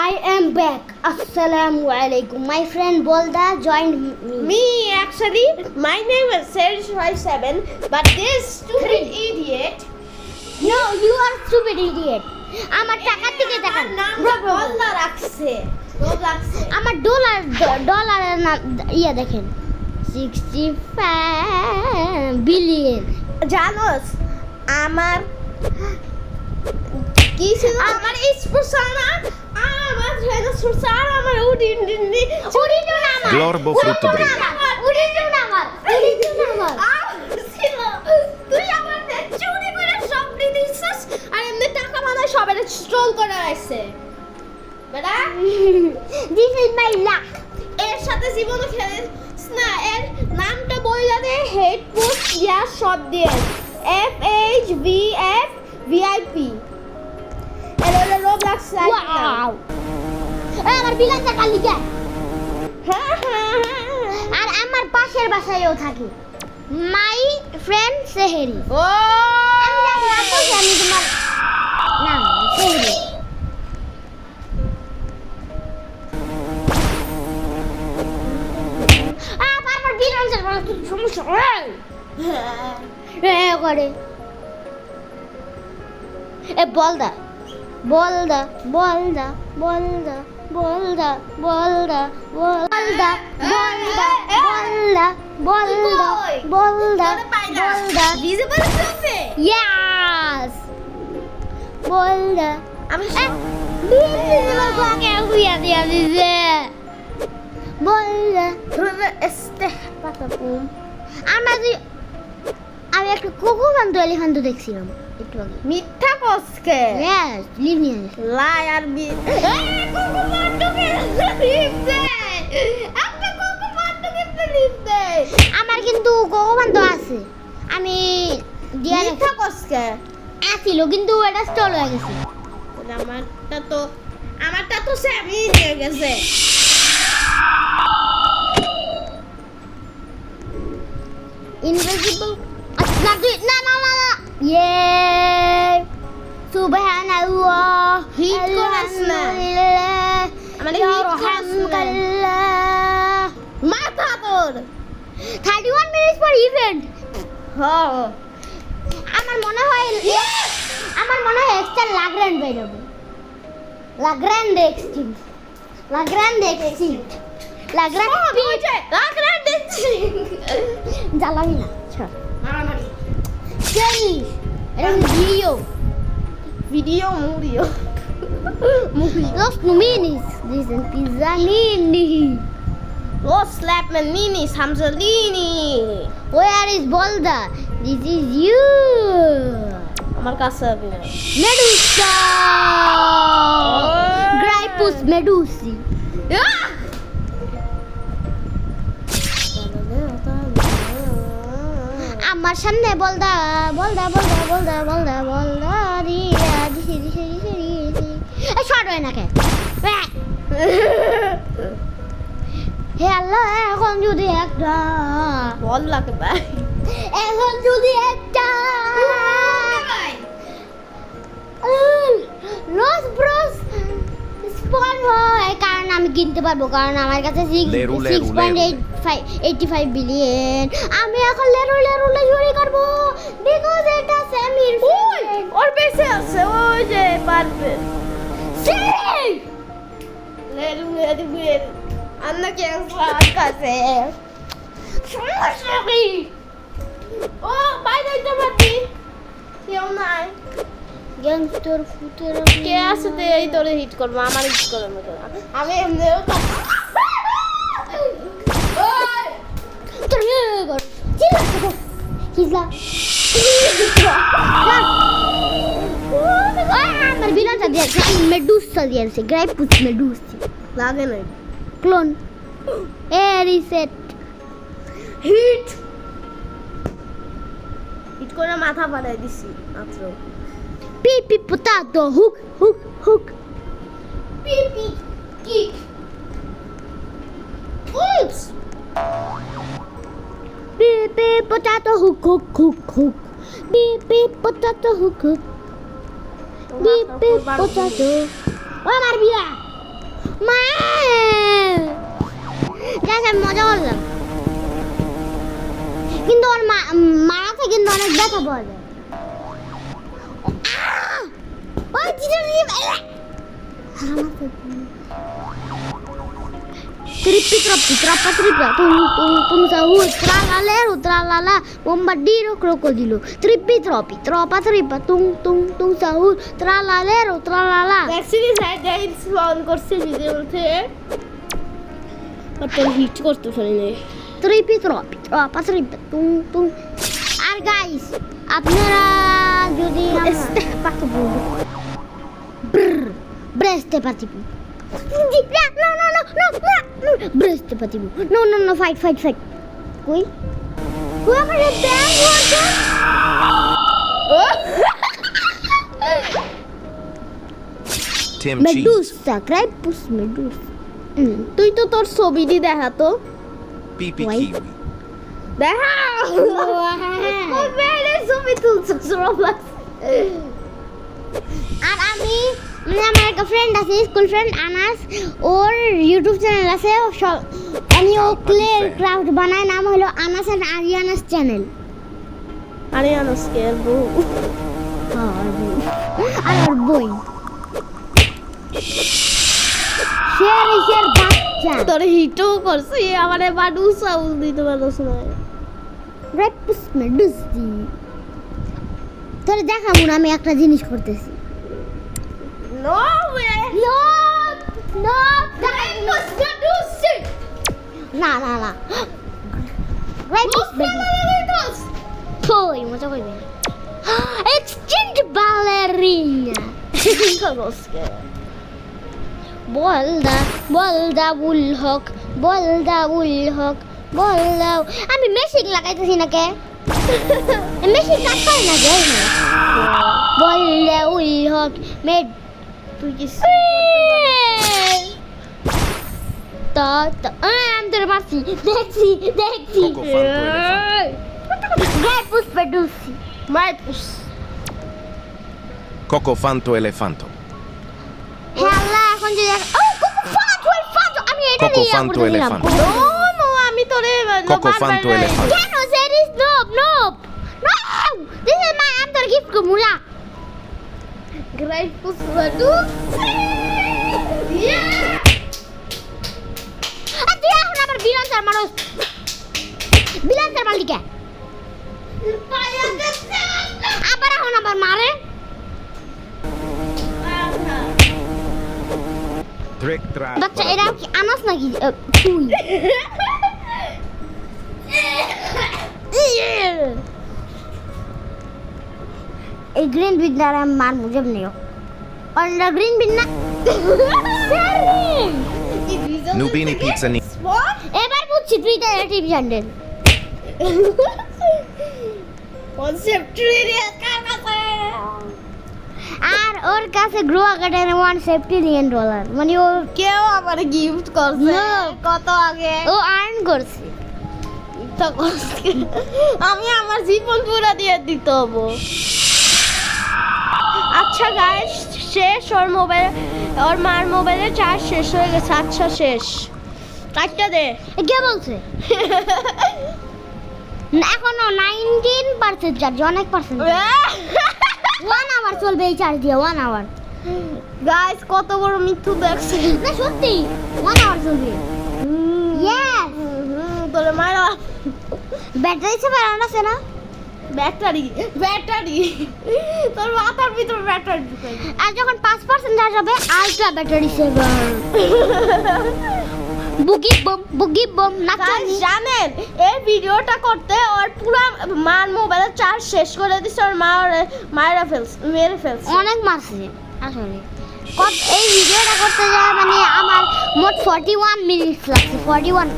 I am back. Assalamu alaikum. My friend Bolda joined me. Me, actually, my name is Serge57, but this stupid idiot. No, you are stupid idiot. আমার টাকার দিকে তাকান। বললা রাখছে আমার ডলারের নাম ইয়া দেখেন 65 বিলিয়ন। জানোস আমার কি ছিল আমার স্পর্শনা আমার যেন সুসার আমার উডিন না আমার Glorbo frutto উড়িটো breve. না আমার ছিল তুই আমার চুরি করে সব দিয়ে দিছিস আর এমনি টাকা মানায় সবাই স্ট্রল করে আসছে বেটা This is my luck. এর সাথে জীবনে খেলিস না এর নামটা বইলা দে হেড পোস্ট দিয়া সব দিয়ে FHVF VIP এর হলো রোবলক্স Wow. আমার বিলাস টাকা লিখে আর আমার পাশের বাসায়ও থাকে মাই ফ্রেন্ড সেহেরি। ও আমি জানি না বলছি আমি তোমার নাম সেহেরি। বারবার বিলাস সমস্যা করে এ বলদা বলদা বলদা বলদা বলদা বলদা বলদা বলদা বলদা বলদা বলদা বলদা ভিজিবল প্রুফে ইয়াস বলদা আমি বিলিয়ন বাগে হুইয়া দিয়া দিছে বলদা este patapum আমি একটা কোকো বান্ধব এলিফ্যান্ট দেখছিলাম একটু আগে। মিথ্যা কসকে ইয়েস লিভ নিয়ে লায়ার বি কোকো মান্ডুকে লিভ দে আপনি কোকো মান্ডুকে লিভ দে আমার কিন্তু কোকো বান্ধব আছে আমি দিয়া মিথ্যা কসকে আসিল কিন্তু এটা স্টল হয়ে গেছে। আমারটা তো স্যামই নিয়ে গেছে ইনভিজিবল না না না না ইয়ে সুবহানাল্লাহ হিট করাস না। আমাদের হিট করাস না। মাথা তোর 31 মিনিটস ফর ইভেন্ট। হ্যাঁ আমার মনে হয় এক্সট্রা লাগরান্ড বের হবে লাগরান্ড এক্সট্রিম লাগরান্ড দেখছি জ্বালাবি না চেঞ্জ এটা video মুড়িও Los minis dicen pizzanini. Lo slap menini Samzalini Where is Bolda? This is you. আমার কাছে হবে না Medusa. Grypus medusi. আমার সামনে বলদা বলদা বলদা বলদা বলদা বলদা দিয়া দিছি দিছি দিছি দিছি এই শর্ট হয় না কে হে আল্লাহ এখন যদি একটা বল লাগে ভাই এখন যদি একটা লস ব্রোস স্পন হয় কারণ আমি কিনতে পারবো কারণ আমার কাছে লেরু, লেরু, 6.85 বিলিয়ন আমি এখন লেরু চুরি করবো বিকজ এটা সেমির ওর বেশি আছে ওই যে পারবে সেই লেরু আন্না ক্যান্সার কাছে সমস্যা কি ও বাইরে যাইতে পারবি কেউ নাই গ্যাংস্টার ফুটের কে আছে তো এই তোরে হিট করবো আমার হিট করবো আমি এমনিও আমার বিলাটা দিয়েছে মেডুসা দিয়েছে গ্রাইপুস মেডুসি লাগে না ক্লোন রিসেট হিট হিট করে মাথা বাড়াই দিছি মাত্র পিপি পোটাটো হুক পিপি কিক উপস পিপি পোটাটো হুক পিপি পোটাটো হুক পিপি পোটাটো ও মারবি না আমি মজা করলাম, কিন্তু ওর মারাতে কিন্তু অনেক ব্যথা পাওয়া যায়। ওই trippi troppi troppa trippa tum sahur tralala bombardiro crocodilo trippi troppi troppa trippa tum sahur tralala actually side guides on করছে ভিডিওতে কত হিট করতে পারিনি। trippi troppi troppa trippa tum আর গাইস আপনারা যদি পাতো বলবো ব্রেস্টে পাতিবো no ব্রেস্টে পাতিবো no fight কই আমার ব্যাগ ওটা Tim Medusa Crepus Medusa তুই তো তোর ছবিটি দেখাতো Pipi Why? Kiwi. দেখা কবে ছবি তুলছিস রোবলাক্স। আর আমি মানে আমার একটা ফ্রেন্ড আছে স্কুল ফ্রেন্ড আনাস, ওর ইউটিউব চ্যানেল আছে ও ক্লে ক্রাফট বানায়, নাম হলো আনাস এন্ড আরিয়ানাস চ্যানেল। আরিয়ানাসকে বউ আর ওর বই শের বাচ্চা তোর হিটও করছি আমারে বাডু সাউল দিতে পারছ না। ক্রেপুস মেডুসি তোরে দেখাবো না আমি একটা জিনিস করতেছি। নো ওয়ে নো ক্রাইপস মেডুসি না ক্রেপুস মেডুসি কই মজা করবে এক্সচেঞ্জ ব্যালেরিনা করসকে বলদা উল হক আমি মেশিন লাগাইতেছি না কে মেশিন কাজ করে না কে বলদা উল হক মেড তুই কি আমি তোর মারছি দেখছি Coco fanto elefanto. গ্রেপুস মেডুসি মাইপুস Coco fanto elefanto. হ্যাঁ এখন যদি ফাটো আমি এটা Coco নিয়ে fanto elefanto. নো আমি তোরে Coco fanto elefanto. কেন সেরিস নো দিস ইজ মাই আম তোর গিফট কো মুলা ক্রাইপস মেডুসি তুই এখন আবার বিলান্সার মানুষ বিলান্সার মালিকে আবার এখন আবার মারে Trick track. বাচ্চা এরা কি আনাস নাকি তুই এই গ্রিন বিন দ্বারা মার মুজব নিও और ग्रीन बिन ना Nubini pizza ni. এবার বুঝছি তুই তো টিভি চ্যানেল কনসেপ্ট রিয়েল কার কাছে আর ওর কাছে গ্রো আকারের $150 million মানে ও কেউ আমার গিফট করছে No. কত আগে ও আর্ন করছে তো করছে। আমি আমার জীবন পুরো দিয়ে দিতে হবো। আচ্ছা গাইস শেষ ওর মার মোবাইলে চার্জ শেষ হয়ে গেছে। আচ্ছা শেষ কাটটা দে এ কে বলছে না, এখনো 19% চার্জ অনেক পার্সেন্ট 1 আওয়ার চলবে এই চার্জ দিয়ে 1 আওয়ার গাইস কত বড় মিথ্যু দেখছে। না সত্যি 1 আওয়ার চলবে ইয়েস তোর মারা ব্যাটারি সে বাড়ানো আছে না ব্যাটারি তোর মাথার ভিতর ব্যাটারি ঢুকাই। আর যখন 5% চার্জ হবে আলট্রা ব্যাটারি সেভার বুগি বম গাইস নাচানি জানেন এই ভিডিওটা করতে ওর পুরো মার মোবাইলের চার্জ শেষ করে দিছে। ওর মা মেরে ফেলছে। অনেক মারছে আসলে এই ভিডিওটা করতে যায় মানে আমার মোট 41 মিনিট লাগছে 41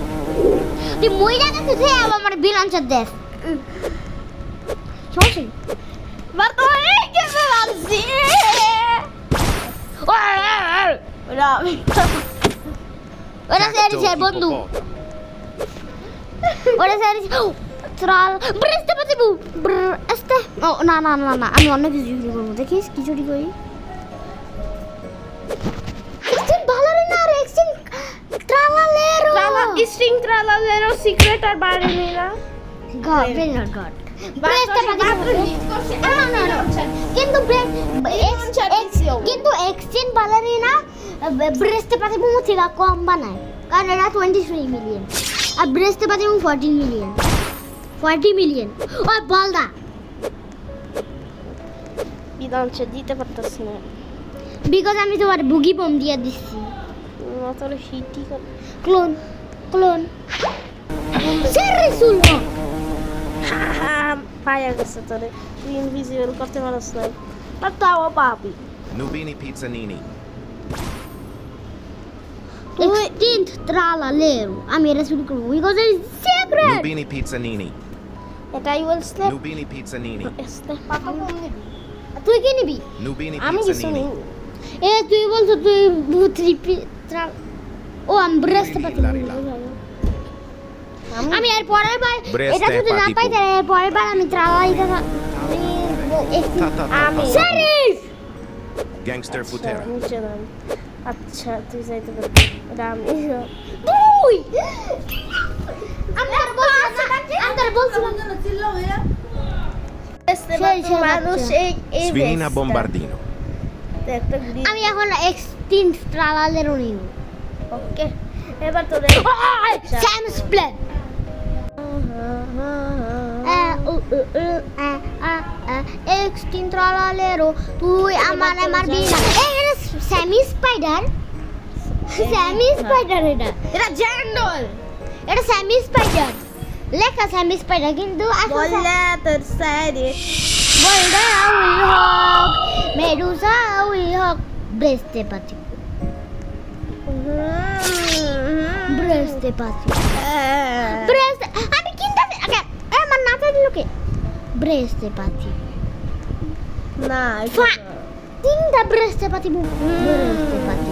তুই মইরা গেছিস হে আমার বিলান্সার দেখ সমস্যা বাট এই কেমন লাগছে রামি ওরা সেরি বন্ধু ওরা সেরি ট্রাল ব্রেস্তে পাতিবু ব্রেস্তে না আমি অন্য কিছু চুরি করবো দেখিস কি চুরি করি এক্সটিং বালারিনা আর এক্সটিং ট্রালালেরো স্ট্রিং ট্রালালেরও সিক্রেট আর বাড়েনি না গড ভেরি গড ব্রেস্টে পাতি কিন্তু কিন্তু এক্সচেঞ্জ বালারিনা ব্রেস্টে পাতি বহু থেকে কম বানায় কারণ এটা 23 মিলিয়ন আর ব্রেস্টে পাতি 14 মিলিয়ন 40 মিলিয়ন ওই বলদা বিধানছে দিতে পারতেছি না বিকজ আমি তোমার বুগি বম দিয়ে দিচ্ছি তোর হিটি ক্লোন ক্লোন সেরে সুলহ পায়া গেছে তোরে তুই ইনভিজিবল করতে পারছ না আর তাও পাবি Nubini Pizzanini. Extinct Tralalero. আমি এটা শুরু করবো because it is secret Nubini Pizzanini. এটাই বলছিলে Nubini Pizzanini. তুই কি নিবি Nubini আমি কিছু Pizzanini. নেই এ তুই বলছো তুই থ্রি ও আমি ব্রেস্টে পাতি আমি এর পরের বার Breste এটা যদি না পাতি পাই পু। তাহলে এর পরের বার আমি ট্রালাইটা Ta ta ta Ami. ta. সেরিস Gangster Futera. নিচে নাম আচ্ছা তুই যাইতে পারবি এটা আমি তুই আমি তোর বলছিলাম মানুষ এই এই Svinina বেস্টটা। Bombardino. একটা গ্রিন আমি এখন এক্সটিন্ট ট্রালালেরও নিব ওকে এবার তোরে স্যাম স্প্লেন এক্সটিন্ট ট্রালালেরও তুই আমার মারবি না এই এটা স্যামি স্পাইডার স্যামি স্পাইডার এটা জ্যান্ডল এটা স্যামি স্পাইডার লেখা স্যামি স্পাইডার কিন্তু আসলে বললে তোর সাইডে বলদা উই হক মেডুসা উই হক ব্রেস্টে পাতি ব্রেস্টে পাতি ব্রেস্ট আমি কিনতে আগে আমার নাচা দিল কে ব্রেস্টে পাতি না ফা- তিনটা ব্রেস্টে পাতি ব্রেস্টে পাতি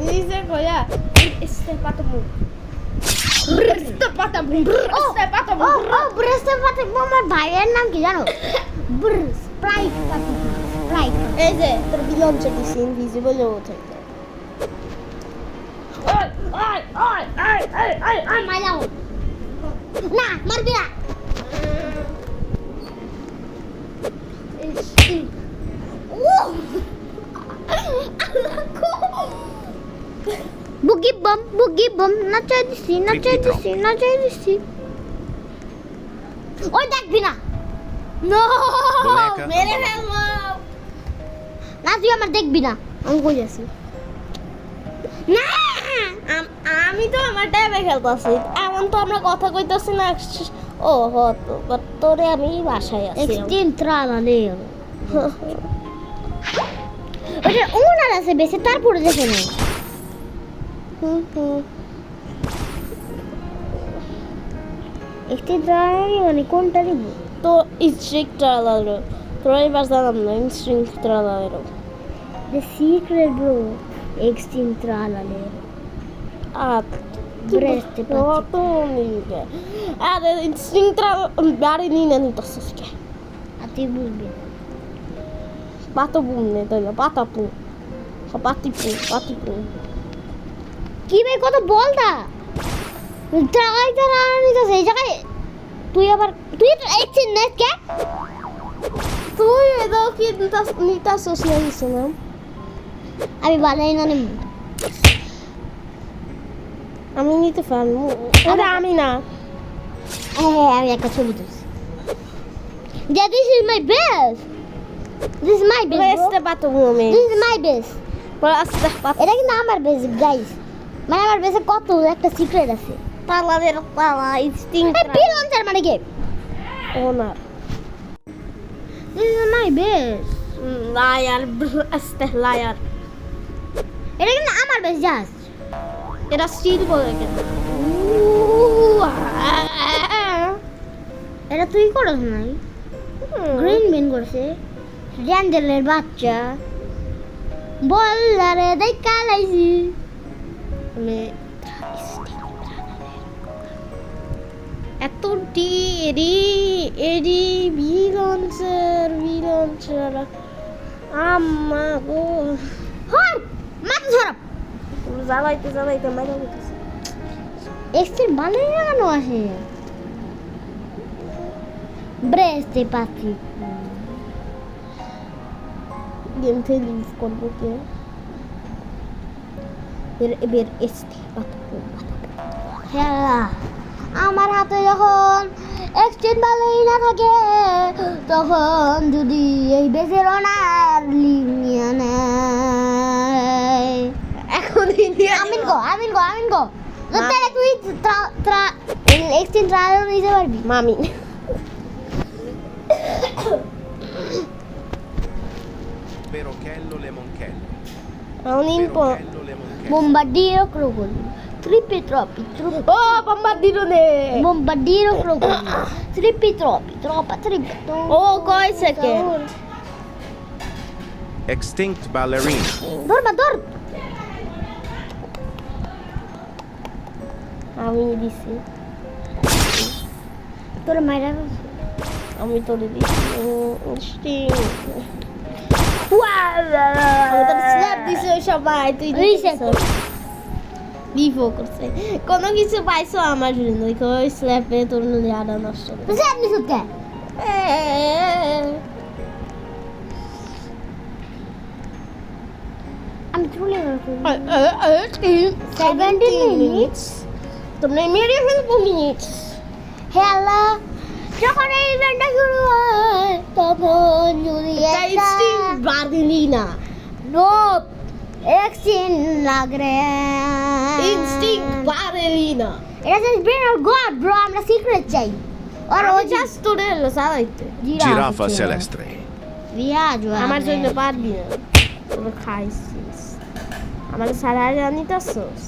নিচে কয়া este patamu este patamu este patamu ও ব্রেস্টে পাতি আমার ভাইয়ের নাম কি জানো স্প্রাইট পাতি স্প্রাইট এই যে তোর বিলন চটিস ইনভিজিবল ও থাকে মাইলাও না মারবি না বুগি বম নাচাই দিছি ওই দেখবি না নো Boneca. মেরে ফেলবো না তুই আমার দেখবি না আমি কই যাচ্ছি না আমি তো আমার ট্যাবে খেলতেছি এমন তো আমরা কথা কইতাছি না ও হতো তোরে আমি বাসায় আছি এক্সট্রিম ট্রালালে ওটা ওনার আছে বেশি তারপরে দেখে নে এক্সট্রিম ট্রালালে মানে কোনটা নিব তো ইনস্ট্রিক্ট ট্রালালো তোরা এবার জানাম না ইনস্ট্রিক্ট ট্রালালো দ্য সিক্রেট ব্রো এক্সট্রিম ট্রালালে আর ব্রেস্ট কত নিগে আরে ইনস্ট্রিক্ট বাড়ি নিয়ে না নিতেছিস কে আর তুই বুঝবি না। পাতো বুম নে তাই পাতা পু পাতি পু কি ভাই কত বল দা ট্রাই তারা নিতেছে এই জায়গায় তুই আবার তুই তো এক্সট্রিম নেট কে তুই এদো কি নিতাছিস না কিছু না আমি বালাই না নিব আমি নিতে পারবো ওরা আমি না হ্যাঁ আমি একটা ছবি তুলছি Yeah, this is my best. This is my best, রেস্টে bro. পাতো বুমে This is my best. রাস্তা পাতো এটা কিন্তু আমার বেস্ট গাইস মানে আমার বেস্টে কত একটা সিক্রেট আছে তালাদের তালা ইনস্টিংক্ট বিল লঞ্চার মানে কি ওনার This is my best. Liar আস্তে লায়ার এটা কিন্তু আমার বেস্ট জাস্ট এটা স্টিল বলে কেন এটা তুই করছ নাই গ্রিন মেন করছে জ্যান্ডেলের বাচ্চা বল্লারে দেখা লাইছি মানে এত ডি এডি এডি বিলঞ্চার আম্মা গো হর মাথা ধরো জ্বালাইতে মাইরা গেছে। এক্সট্রিম বালারিনা কেন আসে? ব্রেস্টে পাচ্ছি। গেম থেকে লিভ করবো কে? এবার এসটি খেলা আমার হাতে যখন এক্সট্রিম বালারিনা থাকে তখন যদি এই বেসেরোনার লিভ নিয়ে নেয়। এখন আমিন গো তাহলে তুই এক্সট্রিম ট্রায়াল নিতে পারবি। মামি Perochello Lemonchello. Paunin po. Perochello Lemonchello. Bombardiro crocodilo. Trippi troppi. Oh, Bombardino. Bombardiro crocodilo. Trippi troppi. Troppa trippi. Oh, koi second. Extinct ballerina. Dor. আমি দিছি তোর মাইরা আমি তোরে দিছি স্টিং স্ল্যাপ দিছে সবাই তুই লিভও করছে কোনো কিছু পাইছো আমার জন্য ওই স্ল্যাপে তোর আডা নষ্ট তুই আপনি সুতে আমি চলে গেছি 17 minutes তোমরা মেরে ফেলবো মিনিটস হেলা যখন এই ইভেন্টটা শুরু হয় তখন যদি একটা বার্গেলিনা নোপ এক্সচেঞ্জ লাগরে ইনস্টিংক্ট বার্গেলিনা এটা just brain of god bro আমরা সিক্রেট চাই আর ও জাস্ট তোরে সারাইতে Giraffa celeste. viaggio আমার জন্য পারবি না তোরা খাইছিস আমার সারা জানিতাছস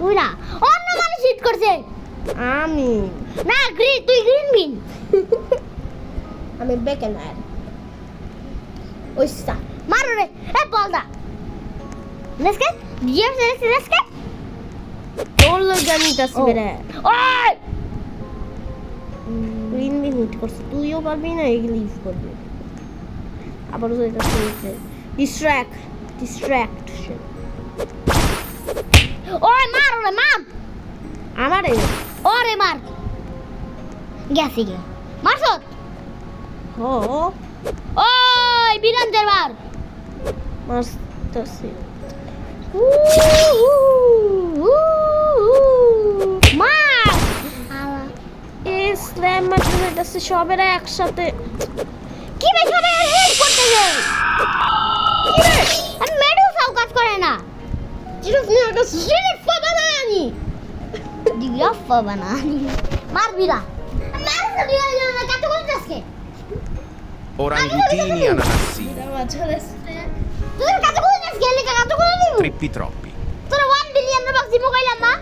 তুই না অন্য মানুষ হিট করছে আমি না তুই গ্রিন বিন আমি বেকেনার ওইসা মারো রে এ বলদা লেটস গেট লেটস গেট তোর লোক জানিতাছ বেরে ওই গ্রিন বিন হিট করছিস তুইও পারবি না এগুলো লিভ করবি আবার যেটা হচ্ছে ডিস্ট্রাকশন ওই মারো রে মার আমারে ওরে মার গেছি গে মারছত হো ওই বিরঞ্জের মার মারতাছি মার স্ল্যাম মারতে হইতাছে সবেরা একসাথে কি বে সবাই হেড করতে যায় কি রে আমি মেডুসাও কাজ করে না জিরাফা বানানি মারবি না মারতে দিয়া না কত করতেছকে Orangutini ananassi. তুই কত করতেছকে লেখা কত করে দিব Trippi troppi. তোর 1 বিলিয়ন রুপি দিব কইলাম না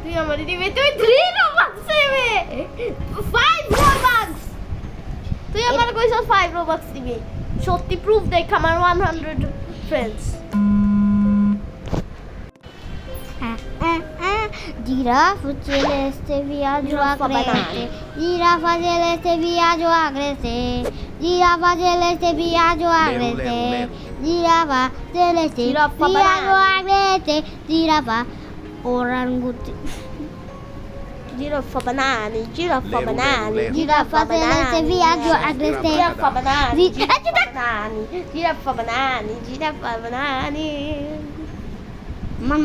তুই আমারে দিবে তুই 3 রোবাক্স দিবে 5 রোবাক্স তুই আমার কইছ 5 রোবাক্স দিবি সত্যি প্রুফ দেখ আমার 100 friends Giraffa celeste viaggio a Crete. Giraffa celeste viaggio a Crete. Giraffa celeste viaggio a Crete. Giraffa celeste Giraffa viaggio a Crete. Giraffa oranguti. giraffa banani giraffa Leo, banani Leo. Giraffa celeste viaggio a Crete. giraffa banani Gi- giraffa banani giraffa banani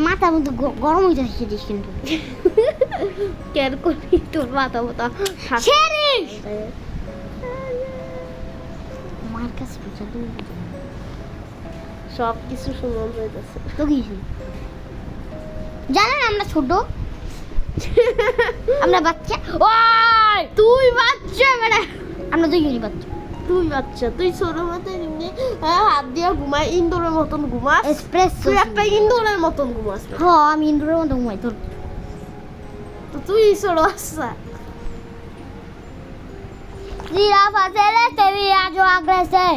মাথা মতো গরম হয়ে যাচ্ছে কিন্তু কেন করি তোর মাথা মতো শেরিশ মার কাছে পৌঁছা তুমি সব কিছু সুন্দর হইতেছে তো কিছু জানেন আমরা ছোট আমরা বাচ্চা ওই তুই বাচ্চা মানে আমরা দুইজনই বাচ্চা তুই বাচ্চা তুই ছোট মতো এমনি হাত দিয়ে ঘুমাই ইন্দোরের মতন ঘুমাস এসপ্রেসো তুই একটা ইন্দোরের মতন ঘুমাস না। হ্যাঁ আমি ইন্দোরের মতো ঘুমাই তোর তো তুই ছোট বাচ্চা Giraffa celeste viaggio a Crete.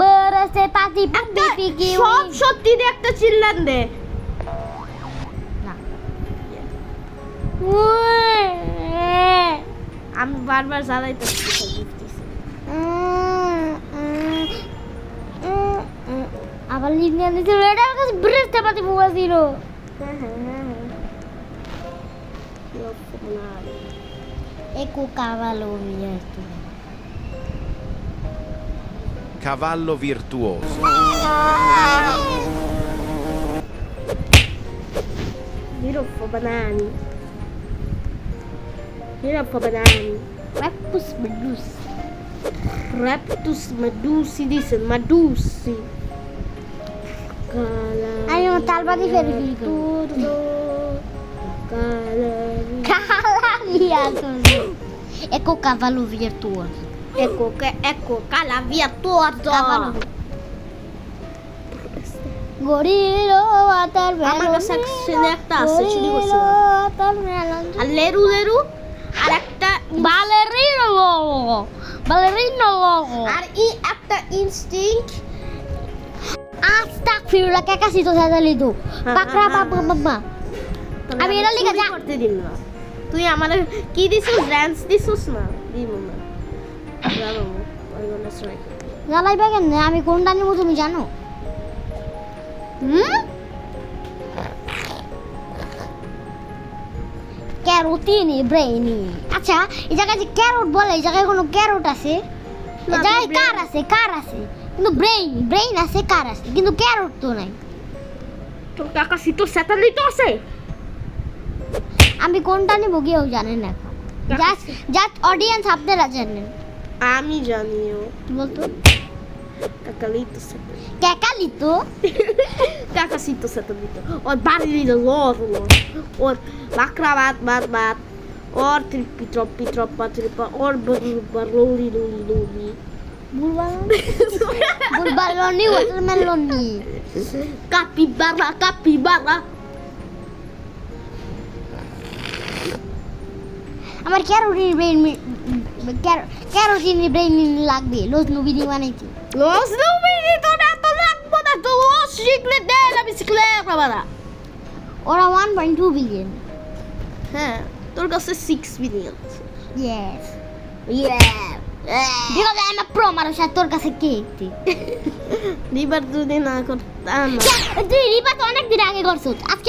Bereste pati একটা piki সব সত্যি দিয়ে একটা চিল্লান দে আমি বারবার জ্বালাইতেছি আবার লিনিয়ার নিচে এটা আমার কাছে ব্রেস্টে পাতি মোবাইল ছিল Ecco cavallo virtuoso. Cavallo virtuoso. Giroffa banani. Giroffa banani. Raptus medus. Raptus medusi disse medusi. Ayo talbati fermi. Tutto. Virtuoso. Ecco cavallo virtuoso. Ecco cala virtuoso. Cavallo. Gorilla watermelon. আমার কাছে সেখানে একটা আছে চুরি করছিল Watermelon. আর লেরু লেরু আর একটা Ballerino logo. Ballerino logo. আর ই একটা instinct Astagfirullah kayak kasih tuh saya tadi itu. Pakra apa mama. আমি এটা লিখে যা। করতে দিন না তুই আমারে কি দিছিস ড্যান্স দিছিস না দিব না জানো ওই গনা স্ট্রাইক জ্বালাইবে কেন আমি কোনটা নিব তুমি জানো ক্যারোটিনি ব্রেইনি আচ্ছা এই জায়গায় যে ক্যারোট বলে এই জায়গায় কোনো ক্যারোট আছে এই জায়গায় কার আছে কিন্তু ব্রেইন আছে কার আছে কিন্তু ক্যারোট তো নাই তোর কাকা সিটো স্যাটেলাইট আছে আমি কোনটা নিব কেউ জানেন না জাস্ট অডিয়েন্স আপনারা জানেন আমি জানিও বলতো কাকালিতো স্যাটেলাইট ক্যাকালিতো কাকাসিতো স্যাটেলাইট ওর বাড়ির লর ওর বাকরাবাত বাত ওর ট্রিপি পাত্রিপা ওর বারলোরি লুলি Burbaloni watermeloni. Capibara. আমার ক্যারোটিনি ব্রেইন লাগবে লোজ নুবিনি বানাইছি Los Lumini তো না তো লাগবো না তো লস শিখলে দে না বিসিক্লেট বাবা ওরা 1.2 বিলিয়ন হ্যাঁ তোর কাছে 6 billion yes because I am a pro মারো সাথে তোর কাছে কে একটি দিবার যদি না করতাম তুই রিপা তো অনেক দিন আগে করছো আজকে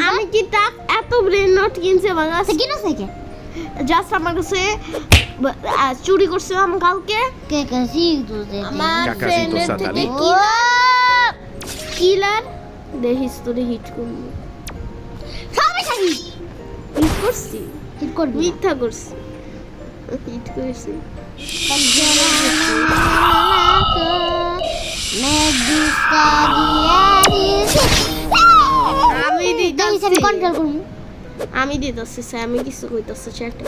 আমি কি তা এত ব্রেন নট কিনছে বাংলা কিনো থেকে জাস্ট আমার কাছে চুরি করছিলাম কালকে কে কাছি তুই আমার Cacasito ফ্রেন্ডের থেকে satellite. কিলার দে হিস্টোরি হিট করবো সবাই খাবি হিট করছি হিট করবি মিথ্যা করছি হিট করছি আমি দিতেছি কন্ট্রোল করবো আমি দিতেছি আমি কিছু কইতাছি চ্যাটে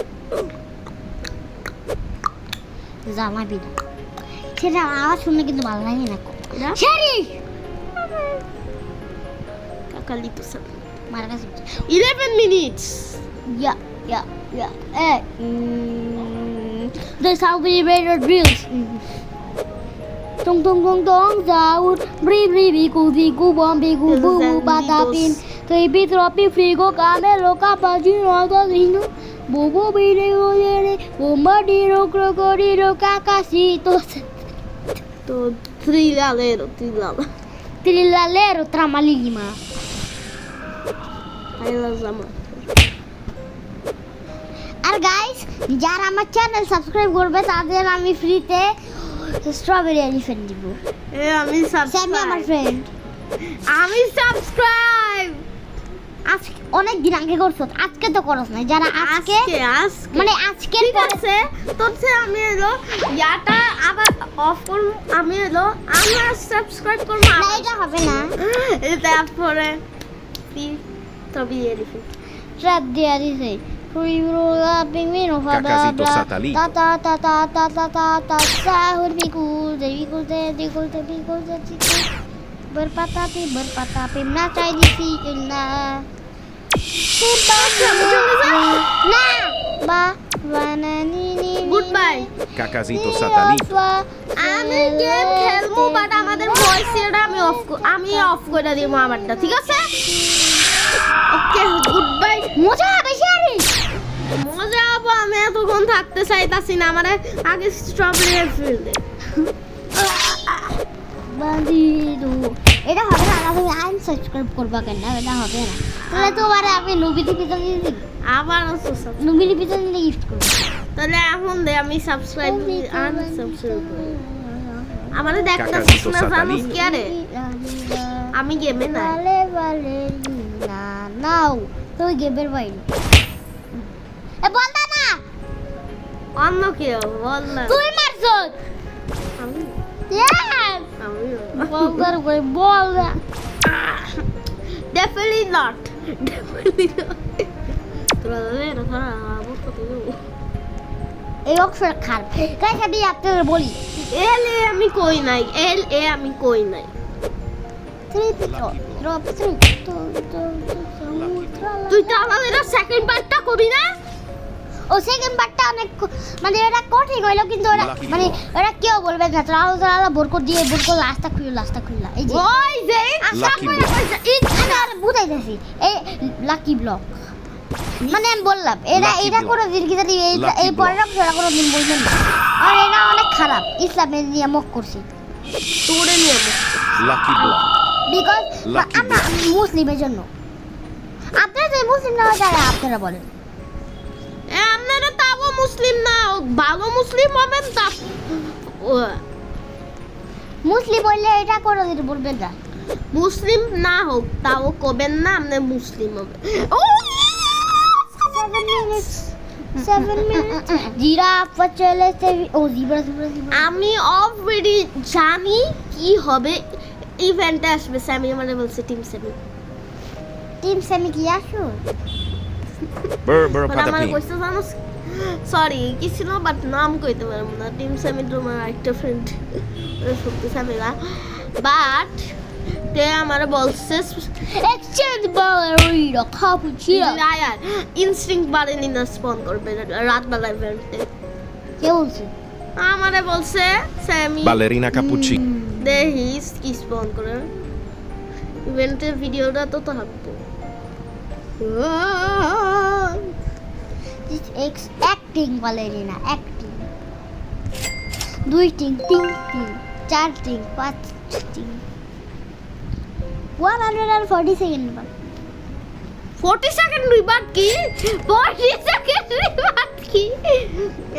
জামাবি না সেটা আওয়াজ শুনলে কিন্তু ভালো লাগে না না? সেরি কাকালিতো স্যার মারা কাছে 11 minutes yeah that's how we made our drills tong tong tong tong zaud bri bri bi ku di ku bom bi ku bu bu patapin kai bi tropi frigo camelo cappuccino todino bobo bile olere bombardiro crocodilo cacasito তো trillalero trillalero tramalima আইলা জামা আর guys যারা আমার channel subscribe করবে তাদের আমি ফ্রিতে strawberry elephant দিব আমি স্যামি আমার ফ্রেন্ড আমি সাবস্ক্রাইব আজকে অনেক দিন আগে করছো আজকে তো করছ না যারা আজকে মানে আজকে ঠিক আছে তোর সে আমি এলো ইয়াটা আবার অফ করব আমি এলো আমরা সাবস্ক্রাইব করব না এটা হবে না তারপরে তবে এলিফ্যান্ট ট্র্যাক দিয়ে দিছে Fruirola pingvino fa bla Cacasito bla satellite. ta sahur pikul berpatapi menacai di sini Goodbye. Cacasito satellite. আমি গেম খেলবো বাট আমাদের ভয়েস এটা আমি অফ করে দিব আমারটা ঠিক আছে ওকে গুড বাই মজা হবে শারি মজা হবে আমি এতক্ষণ থাকতে চাইতাছি না আমার আগে স্ট্রবেরি ফিল দে bandido এটা হবে না, তুমি আনসাবস্ক্রাইব করবা কেন? এটা হবে না। তাহলে তোমার আমি নুবিটি পিছন দিয়ে দিই, আবার নুবিটি পিছন দিয়ে গিফট করবো। তাহলে এখন দে আমি সাবস্ক্রাইব আনসাবস্ক্রাইব করি। আমারে দেখতে Cacasito না জানিস Satanino। কি আরে আমি গেমে না বালে বালে না নাও তুই গেমের বাইরে এ বল না অন্য কেউ বল না তুই মারছস আমি ইয়েস আমি বল করে বল না definitely not তোরা রে না আমার কথা বল এই অক্ষর খারাপ গাইস আমি আপনাদের বলি এল এ আমি কই নাই এল এ আমি কই নাই তুই তো আমাদের সেকেন্ড পার্টটা করবি না ও সেকেন্ড পার্টটা অনেক মানে এটা কঠিন হইলো কিন্তু ওরা মানে ওরা কেউ বলবে না তারা বোরকো দিয়ে বোরকো লাস্টটা খুললা এই যে ওই যে Lucky block। আর বুঝাইতেছি এই লাকি ব্লক মানে আমি বললাম এটা Lucky এটা block। কোনো দিন কি জানি Lucky এই block। পরের সেটা কোনো দিন বলবেন না আর এটা অনেক খারাপ ইসলামের নিয়মক করছি তোরে নিয়ে Lucky block. বিকজ Lucky আমরা মুসলিমের জন্য আপনারা যে মুসলিম না হয় তারা আপনারা বলেন আপনারা তাও মুসলিম না ভালো মুসলিম হবেন তা মুসলিম হইলে এটা কোনো দিন বলবেন না মুসলিম না হোক তাও কবেন না আপনি মুসলিম হবে ও 7 minutes জিরাফ চলে ও জিব্রা আমি অলরেডি জানি কি হবে ইভেন্টে আসবে স্যামি মানে বলছে টিম স্যামি টিম সেমি কি আসো Burr মানে আমার patapim। কইছে জানো সরি কি ছিল বাট নাম কইতে পারবো না টিম স্যামি তোমার একটা ফ্রেন্ড সত্যি স্যামিরা বাট তে আমার বলছে এক্সচেঞ্জ বালেরিনা কাপুচিনো লায়ার ইনস্টিংক্ট বারেলিনা স্পন করবে রাতবেলা ইভেন্টে কে বলছে আমারে বলছে স্যামি Ballerina cappuccino। দেহিস কি স্পন করে ইভেন্টের ভিডিওটা তো থাকবো দিস এক্স অ্যাক্টিং বালেরিনা অ্যাক্টিং দুই টিং তিন টিং চার টিং পাঁচ টিং 140 সেকেন্ড বাদ 40 সেকেন্ড রিবার্ট কি 40 সেকেন্ড রিবার্ট কি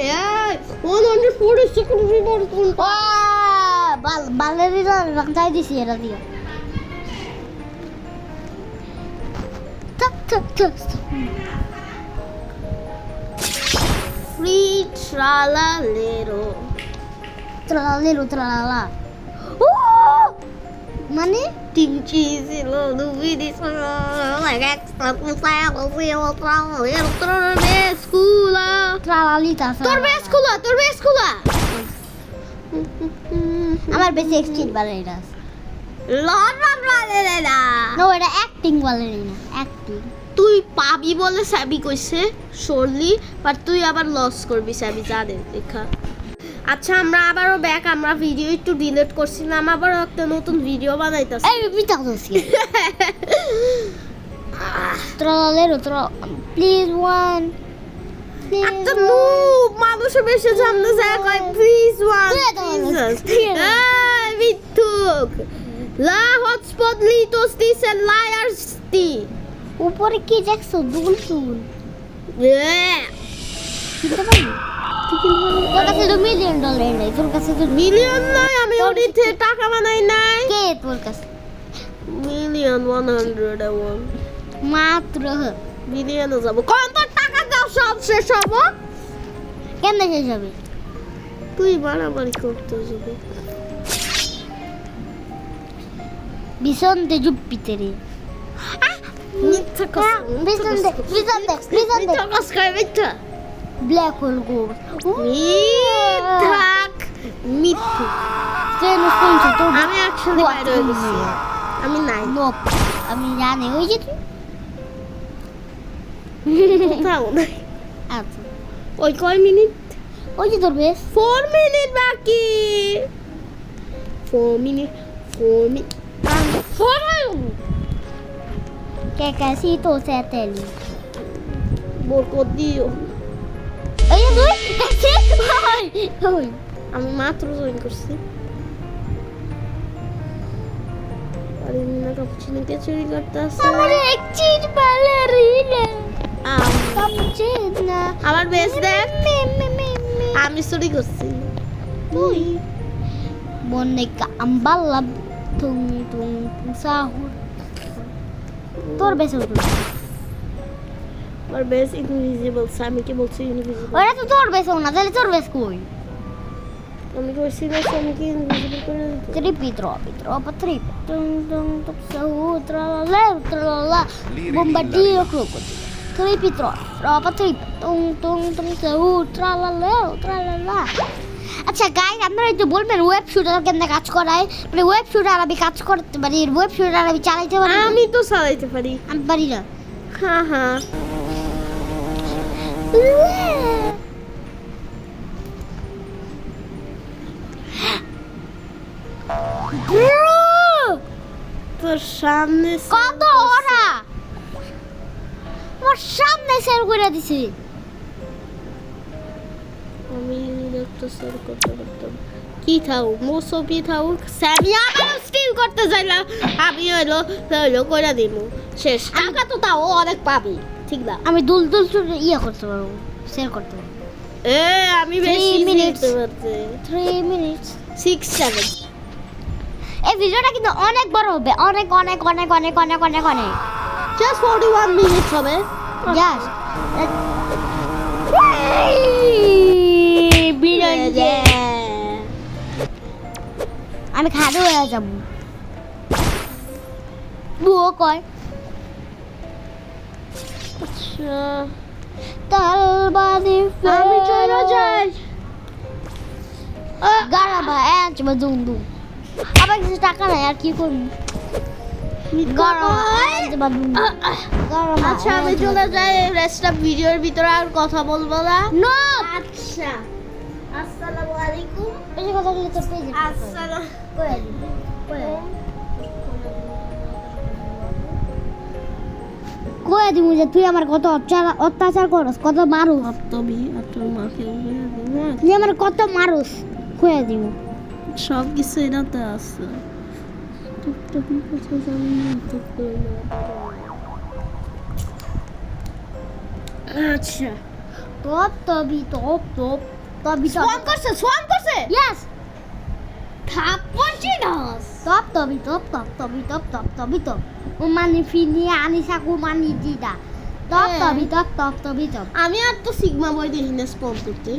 এই 140 সেকেন্ড রিবার্ট কোন বালেরিনা রংটাই দিছি এটা দিয়ে টাক টাক টাক ফ্রি ট্রালালেরো ট্রালালা ও মানে টিম চিজিল দুবিদি like extra museo tralalerো তোর বেসকুলা ট্রালালিতা তোর বেসকুলা আমার বেশি এক্সচেঞ্জ বালেরিনা লালালালা নো এটা অ্যাক্টিং বালেরিনা অ্যাক্টিং তুই পাবি বলে সাবি কইছে শোরলি বাট তুই আবার লস করবি সাবি জানে দেখা আচ্ছা আমরা আবারও ব্যাক আমরা ভিডিও একটু ডিলিট করছিলাম আবার একটা নতুন ভিডিও বানাইতাছি এই বিটা দোসি ট্রালালেরো প্লিজ ওয়ান একটা নুব মানুষের বেশি সামনে যায় কয় প্লিজ ওয়ান তুই এটা বলো, তুই এটা বলো। এই মিথ্যুক লা হটস্পট লিটোস দিস এন্ড লায়ার্স টি উপরে কি দেখছো দুলসুল Yeah. কিনতে পারবি তোর কাছে তো $1,000,000 নাই তোর কাছে তো মিলিয়ন নাই আমি ওদিকে টাকা বানাই নাই কে তোর কাছে মিলিয়ন 101 মাত্র মিলিয়নে যাব কত টাকা দাও সব শেষ হবো কেমনে শেষ হবে তুই বাড়াবাড়ি করতে যাবি বিসন্তে জুপিতেরে মিথ্যা কথা বিসন্তে মিথ্যা কথা মিথ্যা ব্ল্যাক হোল গো মিথ্যা ট্রেন শুনছো তো আমি অ্যাকচুয়ালি বাইরে হয়ে গেছি আমি নাই নোপ আমি জানি ওই যে তুই কোথাও নাই আচ্ছা ওই কয় মিনিট ওই যে তোর বেশ 4 মিনিট বাকি 4 মিনিট 4 মিনিট 4 কে কাছি তো সেটেলি বরকত দিও এই যে তুই কাছে ওই আমি মাত্র জয়েন করছি ক্যাপুচিনো ক্যাপুচিনোকে চুরি করতেছে আমার এক্সচেঞ্জ বালারিনা ক্যাপুচিনো আমার বেস দেখ আমি চুরি করছি তুই boneka ambala tung tung tung sahur তোর বেসে উঠল আমার বেস ইনভিজিবল আমি কি বলছি ইনভিজিবল ওরা তো তোর বেসে না তাহলে তোর বেস কই আমি কইছি না আমি কি ইনভিজিবল করে দিতে Tri pitro patri tung tung tung sahur tralala bombardio crocodile Tri pitro patri tung tung tung sahur tralala আচ্ছা গাইস আপনারা একটু বলবেন ওয়েব শুটার কেমনে কাজ করায় মানে ওয়েব শুটার আমি কাজ করতে পারি ওয়েব শুটার আমি চালাতে পারি আমি তো চালাইতে পারি আমি পারি না হ্যাঁ হ্যাঁ তোর সামনে কত ওরা আমার সামনে সেল করে দিছি আমি একটা সেল করতে পারতাম কি থাও মোসবি থাও স্যামি আমার স্টিল করতে যাইলা আমি হলো কইরা দিমু শেষ টাকা তো তাও অনেক পাবি ঠিক না আমি দুল দুল ইয়ে করতে পারবো সেল করতে পারবো এ আমি বেশি 3 minutes। দিতে পারতে 3 মিনিটস 6 7 এই ভিডিওটা কিন্তু অনেক বড় হবে অনেক অনেক অনেক অনেক অনেক অনেক অনেক জাস্ট 41 মিনিটস হবে জাস আমি খাদু হয়ে যাবো বুয়ো কয় আচ্ছা তালবানি আমি চলে যাই গারাবা এঞ্চ বাজুং দুং আবার কিছু টাকা নাই আর কি করব গারাবা এঞ্চ বাজুং গারাবা আচ্ছা আমি চলে যাই রেস্ট অফ ভিডিওর ভিতরে আর কথা বলবো না নো আচ্ছা আসসালামু আলাইকুম এই কথা বলে তো পেয়ে যাবে আসসালাম কই দিবি কই দিবি যে তুই আমার কত অত্যাচার করস কত মারুস তবে আপনার মাকে বলে তুই আমার কত মারুস কই দিব সব কিছু এটাতে আছে টুকটাকি কথা জানি না তো আচ্ছা টপ তবি টপ টপ তবি সোয়াম করছে ইয়েস থাপ্পড় নাস টপ তবি টপ টপ তবি টপ টপ তবি টপ উমানি ফিনি আনি সাকু মানি দিদা টপ তবি টপ টপ তবি টপ আমি আর তো সিগমা বয় দেখি না স্পন করতে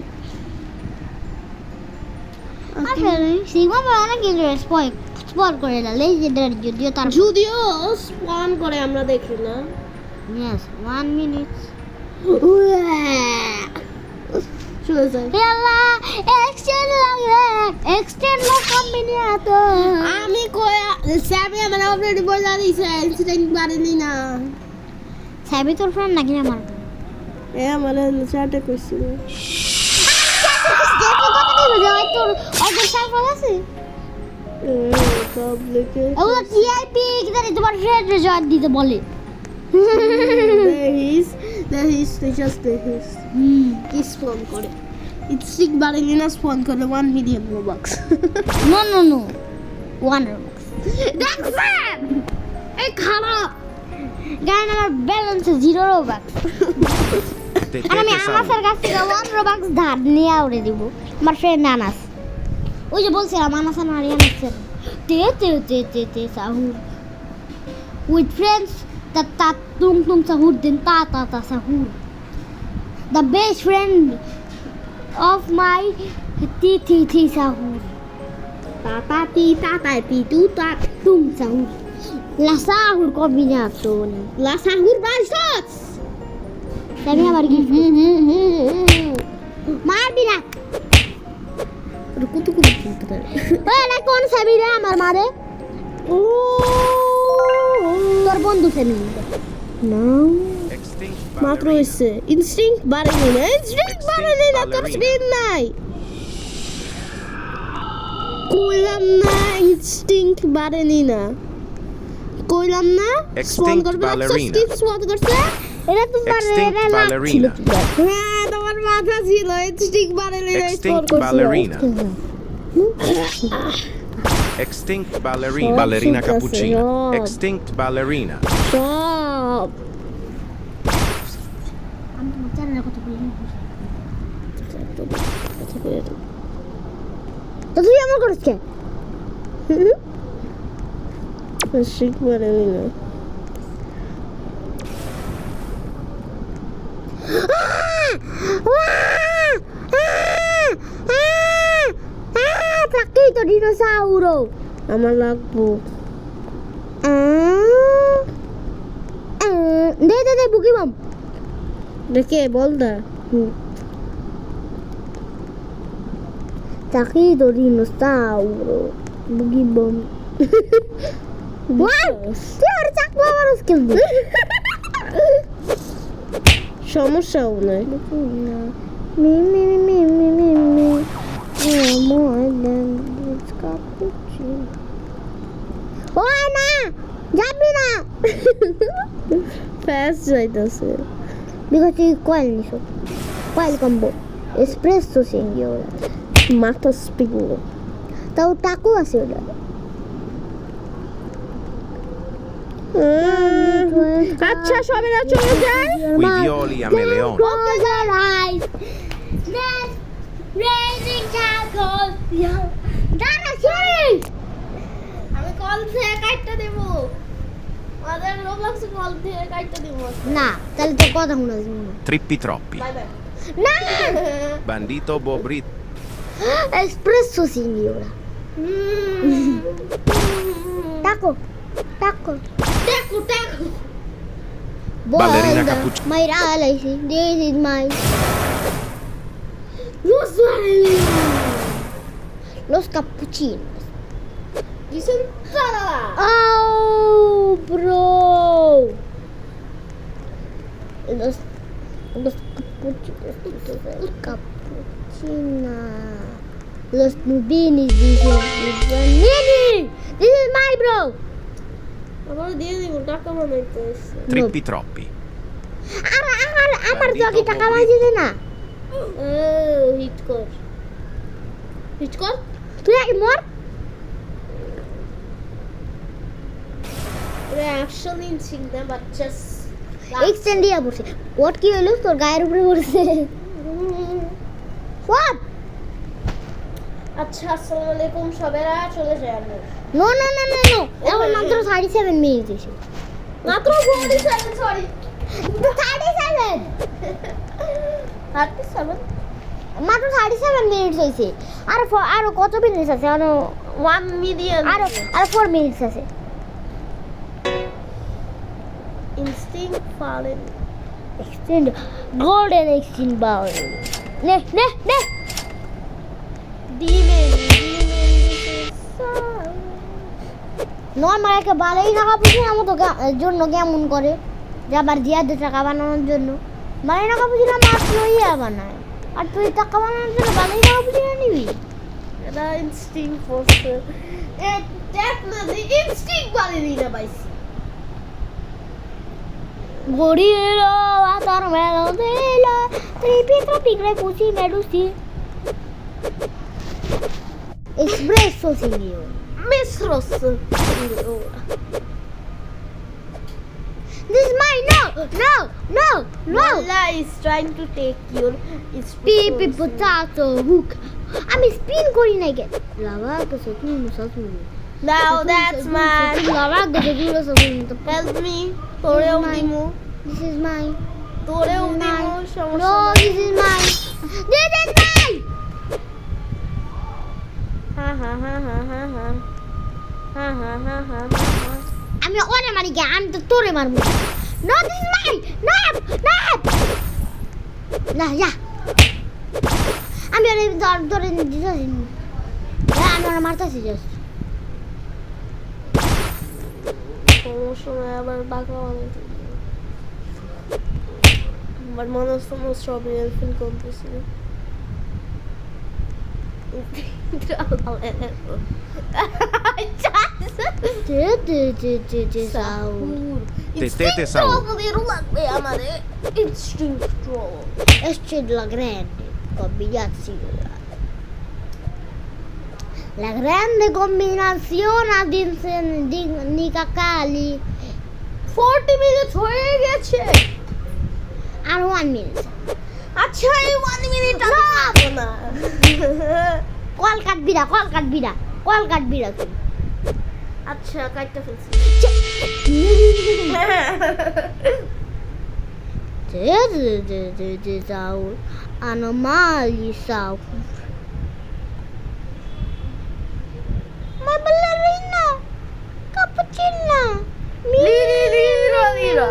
আসলে সিগমা বড় অনেক কিছু স্পয়েল করে না লেজেন্ডারি যদিও তার যদিও স্পন করে আমরা দেখি না ইয়েস 1 মিনিট চলে যাই ইয়াল্লা এক্সটেন্ড লক কম্বিনিয়াতো আমি কয়া স্যামি আমার অলরেডি বলে দিয়েছে ইনসিডেন্ট পারেনি না সাবি তোর ফ্রেন্ড নাকি আমার এ আমার চাটা কইছিল তোর ওদের সাইফল আছে সব লেকে ওগুলো টিআইপি কিদারে তোমার ফ্রেন্ড জয়েন দিতে বলে there is just there is কি স্পন করে ইটসিক বারেনি না স্পন করে 1 মিলিয়ন রোবাক্স নো নো নো 1 রোবাক্স দেখছেন এই খারাপ গান আমার ব্যালেন্স 0 রোবাক্স আর আমি আনাসের কাছ থেকে 1 রোবাক্স ধার নিয়ে আউড়ে দিব আমার ফ্রেন্ড আনাস ওই যে বলছিলাম আনাস আর আনাসের তে সাহুর with friends ta tung tung sahur din ta sahur the best friend of my ti sahur ta ti tu ta tung sahur la sahur combinazione la sahur BSS আমি আবার কি মারবি না কত করে ওই না কোন সাবি রে আমার মারে ও তোর বন্ধু সেমি না Extinct মাত্র ballerina. হইছে ইনস্টিংক্ট বাড়েনি না ইনস্টিংক্ট বাড়েনি না তোর স্পিন নাই কইলাম না ইনস্টিংক্ট বাড়েনি না কইলাম না স্পন Extinct করবে ballerina. স্কিপ স্পন করছে এটা তো Extinct ছিল ballerina. হ্যাঁ তোমার মাথা ছিল ইনস্টিংক্ট বাড়েনি না স্পন Extinct করছে ballerina. Extinct ballerina. Oh, Ballerina super cappuccina. signor. Extinct ballerina. সব আমি তোমার চ্যানেলে কত বলি তো তুই এমন করিস কে শিখবে না Placchito dinosauro. আমার লাগবো দে বুকি বাম দেখে বল দা Placchito dinosauro. Bugi bom. Wow! তুই আর চাকমা মানুষ কেমন সমস্যাও নাই me me me me me me more than this cappuccino. ওই না যাবি না ফাস্ট যাইতাছে because you coil নিছো coil combo espresso signora মাথা স্পিং তাও টাকু আছে ওটা আচ্ছা সবেরা চলে যায় Quivioli a meleon. Close your eyes. Let's raising tacos. দাঁড়া সেই আমি কল থেকে কাটতে দেব আমাদের রোবলক্স কল থেকে কাটতে দেব না তাহলে তো কথা শোনা যাবে না Trippi troppi. বাই বাই না Bandito Bobrit. espresso signora taco দেখো Ballerina cappuccino. my Alice this is my los cappuccinos Dicen tarara. oh bro los cappuccina los nubinis dicen nini this is my bro আমার দিয়ে দিব টাকা বানাইতে এসে Trippi troppi. আমার তো আগে টাকা বাজিয়ে না হিট কর তুই আগে মর অ্যাকশন ইনসিং না বাট জাস্ট এক্সটেন্ড দিয়া পড়ছে ওট কি হলো তোর গায়ের উপরে পড়ছে হোয়াট আচ্ছা আসসালামু আলাইকুম সবেরা চলে যায় আমরা নো এখন মাত্র 37 মিনিট হয়েছে মাত্র 47 সরি 37 মাত্র 37 মিনিট হয়েছে আর কত মিনিট আছে আরো 1 মিলিয়ন আর 4 মিনিট আছে ইনস্টিং ফালেন এক্সটেন্ড গোল্ডেন এক্সটেন্ড বাউল নে ডিমেন নর্মাল একটা বালেই টাকা পুষি না মতো জন্য কেমন করে যে আবার জিয়াদ টাকা বানানোর জন্য মানে টাকা পুষি না মাত্র ইয়া বানায় আর তুই টাকা বানানোর জন্য বালেই টাকা পুষি না নিবি এটা ইনস্টিং ফোর্স definitely ইনস্টিং বালেরিনা পাইছি গড়িয়েলো আতার মেলো দিলো ট্রিপি পুষি মেডুসি espresso signor মিসরস this is mine no Walla is trying to take your pipi potato hook আমি স্পিন করি না কে লাভা কাছে তুই মুসাসু Now that's mine. লাভা কাছে তুই মুসাসু Help me. তোরেও mine. দিমু this is mine তোরেও দিমু no সমস্যা this is mine হা হা হা হা হা হা হা হা হা হা আমি ওরে মারি গে আমি তো তোরে মারবো no this is mine না যা আমি ওরে ধরে দিতেছি আমি ওরে মারতেছি জাস্ট সমস্যা নাই আবার বাঁকা বানাইতে আমার মনে হচ্ছে স্ট্রবেরি এলফিন করতেছিল Tetete Saur. Esce la grande combinazione La grande combinazione di cacali. 40 minutes হয়ে গেছে। আর 1 minute. আচ্ছা এই 1 মিনিট আমি খাবো না। কল কাটবি না তুই। আচ্ছা কাটতে ফেলছি। Saul. Anomali Saul. My ballerina. Cappuccino. Lira.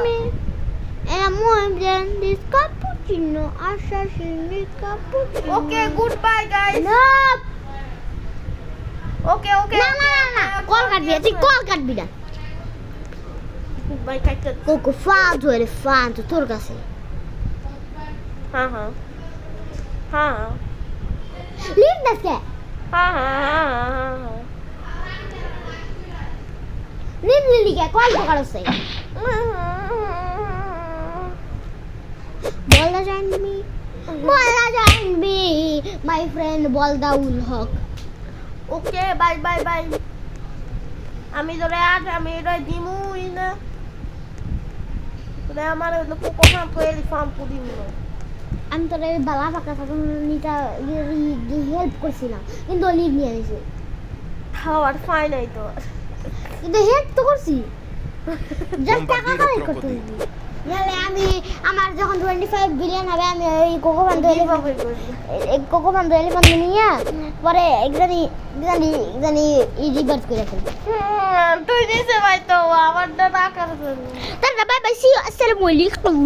And I'm more than this cappuccino. Assassin cappuccino. Okay, goodbye guys. No. Okay. না কল কাটবি না Goodbye কাটতে। কোকো ফান্টো তোর কাছে হ্যাঁ। লিভ দাসে হ্যাঁ। লিখে কল করছে বলদা জানবি my friend বলদাউল Haque okay bye. আমি এটা দিমুই না। তোরে আমার কোকো ফাম্পু এলিফাম্পু দিমু না। আমি তোর বালা ফাঁকা নিটা হেল্প করছিলাম কিন্তু লিভ নিয়ে আনিছে খাওয়ার ফাই নাই তো। কিন্তু হেল্প তো করছি জাস্ট টাকা Bombardire কালেক্ট troppo করতে di- দিবি নাহলে আমি আমার যখন 25 বিলিয়ন হবে আমি ওই কোকো বান্ডো এলিফ্যান্ট নিয়ে পরে জানি রিভার্স করে ফেলবো তুই দিছে ভাই তো আমার টাকা তারপরে বাই বাই সি ইউ আসসালামু আলাইকুম